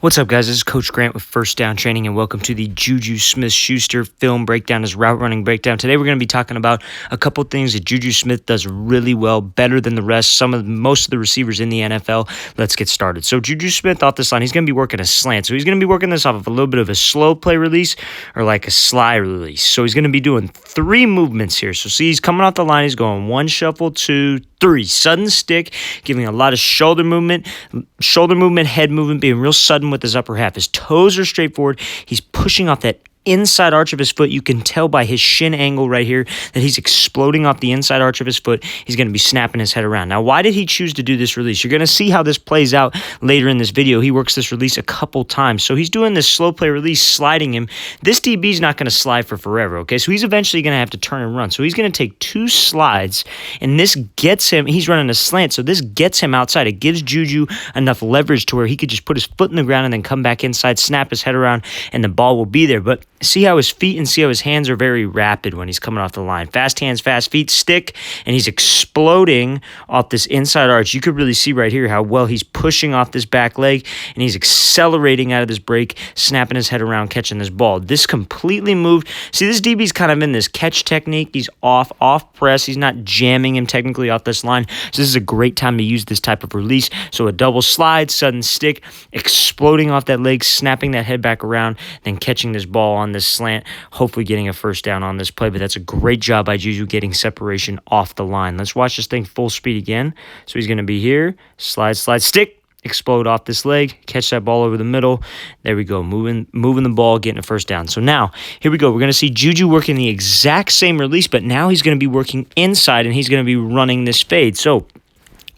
What's up, guys? This is Coach Grant with First Down Training, and welcome to the JUJU SMITH-SCHUSTER film breakdown, his route running breakdown. Today, we're going to be talking about a couple things that JUJU Smith does really well, better than the rest, most of the receivers in the NFL. Let's get started. So, JUJU Smith off this line, he's going to be working a slant. So, he's going to be working this off of a little bit of a slow play release or like a slide release. So, he's going to be doing three movements here. So, see, he's coming off the line. He's going one shuffle, two, three. Sudden stick, giving a lot of shoulder movement, head movement, being real sudden with his upper half. His toes are straight forward. He's pushing off that inside arch of his foot. You can tell by his shin angle right here that he's exploding off the inside arch of his foot. He's going to be snapping his head around. Now, why did he choose to do this release? You're going to see how this plays out later in this video. He works this release a couple times. So he's doing this slow play release, sliding him. This DB is not going to slide for forever, okay? So he's eventually going to have to turn and run. So he's going to take two slides, and this gets him, he's running a slant, so this gets him outside. It gives JUJU enough leverage to where he could just put his foot in the ground and then come back inside, snap his head around, and the ball will be there. But see how his feet and see how his hands are very rapid when he's coming off the line. Fast hands, fast feet, stick, and he's exploding off this inside arch. You could really see right here how well he's pushing off this back leg, and he's accelerating out of this break, snapping his head around, catching this ball. This completely moved. See, this DB's kind of in this catch technique. He's off press. He's not jamming him technically off this line. So this is a great time to use this type of release. So a double slide, sudden stick, exploding off that leg, snapping that head back around, then catching this ball on this slant, hopefully getting a first down on this play. But that's a great job by JUJU getting separation off the line. Let's watch this thing full speed again. So he's going to be here, slide, stick, explode off this leg, catch that ball over the middle. There we go, moving the ball, getting a first down. So now, here we go. We're going to see JUJU working the exact same release, but now he's going to be working inside, and he's going to be running this fade. So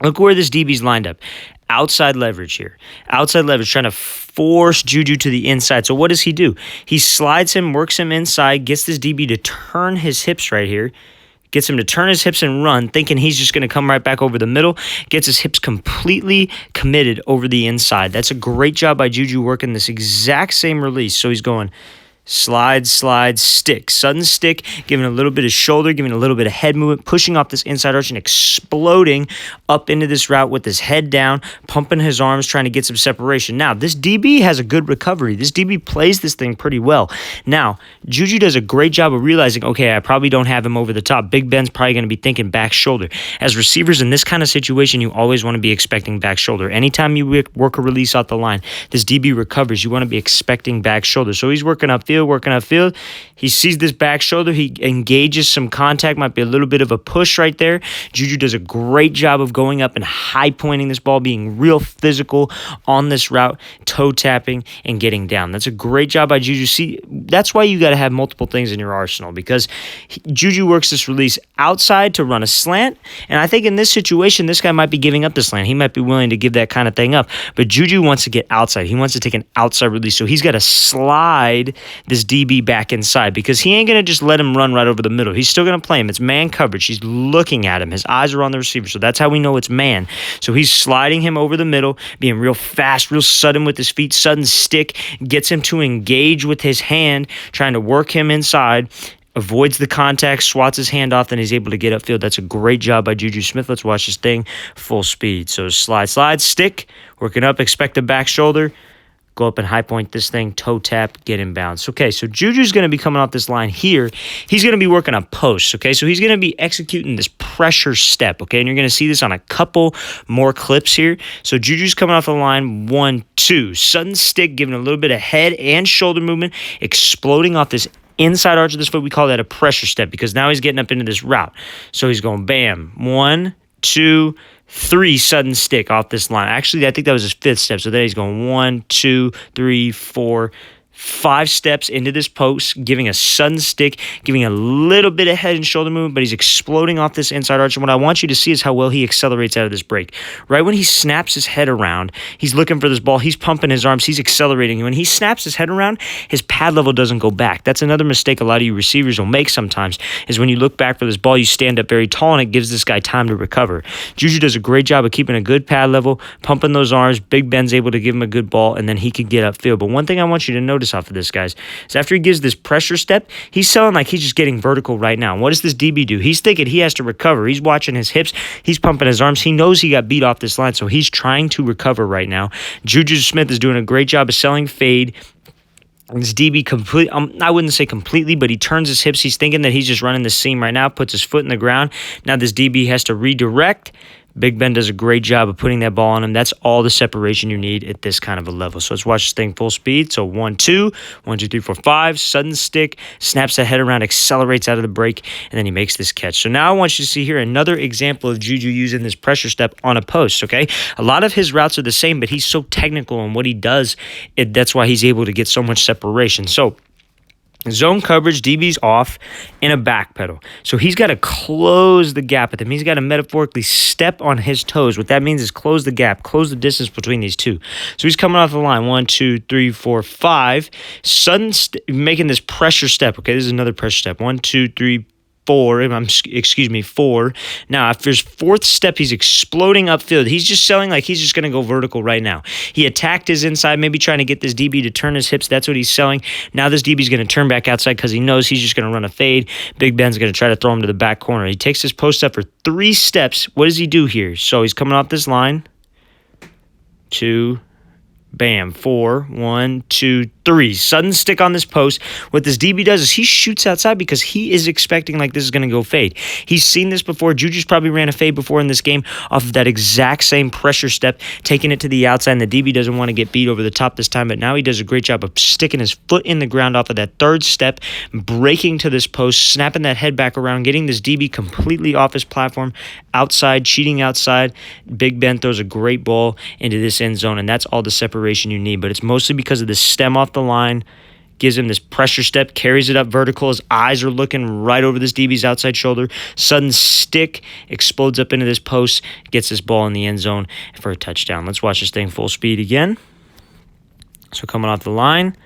look where this DB's lined up. Outside leverage here. Outside leverage, trying to force JUJU to the inside. So what does he do? He slides him, works him inside, gets this DB to turn his hips right here, gets him to turn his hips and run, thinking he's just going to come right back over the middle, gets his hips completely committed over the inside. That's a great job by JUJU working this exact same release. So he's going slide, stick, sudden stick, giving a little bit of shoulder, giving a little bit of head movement, pushing off this inside arch and exploding up into this route with his head down, pumping his arms, trying to get some separation. Now, this DB has a good recovery. This DB plays this thing pretty well. Now, JUJU does a great job of realizing, okay, I probably don't have him over the top. Big Ben's probably going to be thinking back shoulder. As receivers in this kind of situation, you always want to be expecting back shoulder. Anytime you work a release off the line, this DB recovers, you want to be expecting back shoulder. So he's working upfield. He sees this back shoulder. He engages some contact. Might be a little bit of a push right there. JUJU does a great job of going up and high pointing this ball, being real physical on this route, toe tapping and getting down. That's a great job by JUJU. See, that's why you got to have multiple things in your arsenal, because JUJU works this release outside to run a slant. And I think in this situation, this guy might be giving up the slant. He might be willing to give that kind of thing up. But JUJU wants to get outside. He wants to take an outside release. So he's got to slide this DB back inside, because he ain't going to just let him run right over the middle. He's still going to play him. It's man coverage. He's looking at him. His eyes are on the receiver, so that's how we know it's man. So he's sliding him over the middle, being real fast, real sudden with his feet, sudden stick, gets him to engage with his hand, trying to work him inside, avoids the contact, swats his hand off, then he's able to get upfield. That's a great job by JUJU Smith. Let's watch this thing full speed. So slide, stick, working up, expect the back shoulder, go up and high point this thing, toe tap, get inbounds. Okay, so JUJU's going to be coming off this line here. He's going to be working on posts, okay? So he's going to be executing this pressure step, okay? And you're going to see this on a couple more clips here. So JUJU's coming off the line, 1, 2. Sudden stick, giving a little bit of head and shoulder movement, exploding off this inside arch of this foot. We call that a pressure step, because now he's getting up into this route. So he's going bam, 1, 2, 3, sudden stick off this line. Actually, I think that was his fifth step. So then he's going 1, 2, 3, 4, 5 steps into this post, giving a sudden stick, giving a little bit of head and shoulder movement, but he's exploding off this inside arch. And what I want you to see is how well he accelerates out of this break. Right when he snaps his head around, he's looking for this ball, he's pumping his arms, he's accelerating. When he snaps his head around, his pad level doesn't go back. That's another mistake a lot of you receivers will make sometimes, is when you look back for this ball, you stand up very tall, and it gives this guy time to recover. JUJU does a great job of keeping a good pad level, pumping those arms. Big Ben's able to give him a good ball, and then he could get upfield. But one thing I want you to notice this off of this, guys, is after he gives this pressure step, he's selling like he's just getting vertical right now. What does this DB do? He's thinking he has to recover. He's watching his hips. He's pumping his arms. He knows he got beat off this line, so he's trying to recover right now. JUJU Smith is doing a great job of selling fade. This DB I wouldn't say completely, but he turns his hips. He's thinking that he's just running the seam right now, puts his foot in the ground. Now this DB has to redirect. Big Ben does a great job of putting that ball on him. That's all the separation you need at this kind of a level. So let's watch this thing full speed. So 1, 2, 1, 2, 3, 4, 5. Sudden stick, snaps that head around, accelerates out of the break, and then he makes this catch. So now I want you to see here another example of JUJU using this pressure step on a post, okay? A lot of his routes are the same, but he's so technical in what he does. That's why he's able to get so much separation. So zone coverage, DB's off in a back pedal. So he's got to close the gap with him. He's got to metaphorically step on his toes. What that means is close the gap, close the distance between these two. So he's coming off the line. 1, 2, 3, 4, 5. Making this pressure step. Okay, this is another pressure step. 1, 2, 3, 4. Now, after his fourth step, he's exploding upfield. He's just selling like he's just going to go vertical right now. He attacked his inside, maybe trying to get this DB to turn his hips. That's what he's selling. Now this DB's going to turn back outside because he knows he's just going to run a fade. Big Ben's going to try to throw him to the back corner. He takes his post up for 3 steps. What does he do here? So he's coming off this line. 2, bam, 4, 1, 2, 3. Sudden stick on this post. What this DB does is he shoots outside because he is expecting like this is going to go fade. He's seen this before. JUJU's probably ran a fade before in this game off of that exact same pressure step, taking it to the outside, and the DB doesn't want to get beat over the top this time, but now he does a great job of sticking his foot in the ground off of that third step, breaking to this post, snapping that head back around, getting this DB completely off his platform, outside, cheating outside. Big Ben throws a great ball into this end zone, and that's all the separation you need, but it's mostly because of the stem off the line, gives him this pressure step, carries it up vertical. His eyes are looking right over this DB's outside shoulder. Sudden stick, explodes up into this post, gets this ball in the end zone for a touchdown. Let's watch this thing full speed again. So coming off the line,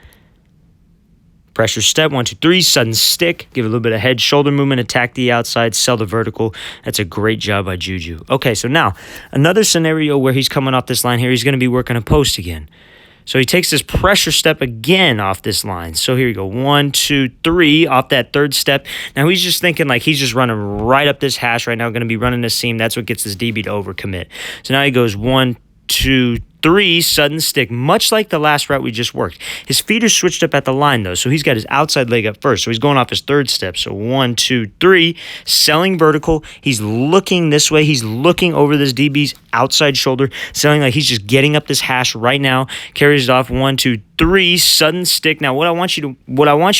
pressure step, 1, 2, 3, sudden stick, give a little bit of head, shoulder movement, attack the outside, sell the vertical. That's a great job by JUJU. Okay, so now another scenario where he's coming off this line here, he's going to be working a post again. So he takes this pressure step again off this line. So here you go, 1, 2, 3 off that third step. Now he's just thinking like he's just running right up this hash right now, going to be running the seam. That's what gets this DB to overcommit. So now he goes 1, 2, 3, sudden stick, much like the last route we just worked. His feet are switched up at the line, though, so he's got his outside leg up first. So he's going off his third step. So 1, 2, 3, selling vertical. He's looking this way. He's looking over this DB's outside shoulder, selling like he's just getting up this hash right now. Carries it off. 1, 2, 3, sudden stick. Now, what I want you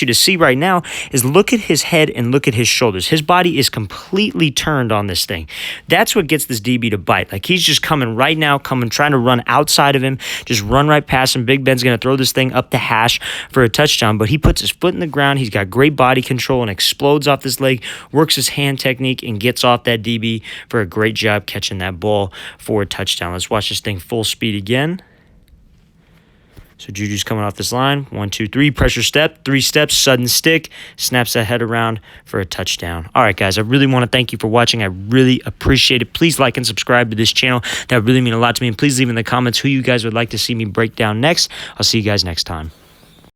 to see right now is look at his head and look at his shoulders. His body is completely turned on this thing. That's what gets this DB to bite. Like he's just coming right now, trying to run outside of him, just run right past him. Big Ben's going to throw this thing up the hash for a touchdown, but he puts his foot in the ground. He's got great body control and explodes off this leg, works his hand technique, and gets off that DB for a great job catching that ball for a touchdown. Let's watch this thing full speed again. So JUJU's coming off this line. 1, 2, 3, pressure step, 3 steps, sudden stick, snaps that head around for a touchdown. All right, guys, I really want to thank you for watching. I really appreciate it. Please like and subscribe to this channel. That would really mean a lot to me. And please leave in the comments who you guys would like to see me break down next. I'll see you guys next time.